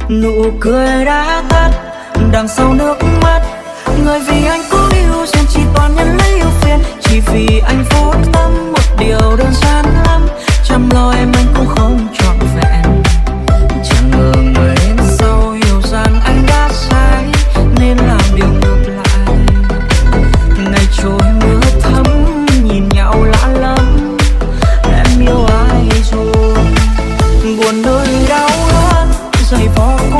Nụ cười đã tắt đằng sau nước mắt. Người vì anh cố yêu duyên chỉ toàn nhân lấy yêu phiền. Chỉ vì anh phút tâm một điều đơn giản lắm. Chăm lo em anh cũng không trọn vẹn. Chẳng ngờ người đến sau hiểu rằng anh đã sai nên làm điều ngược lại. Ngày trôi mưa thấm nhìn nhau lạ lắm. Em yêu ai rồi buồn nơi đau hơn giày vò.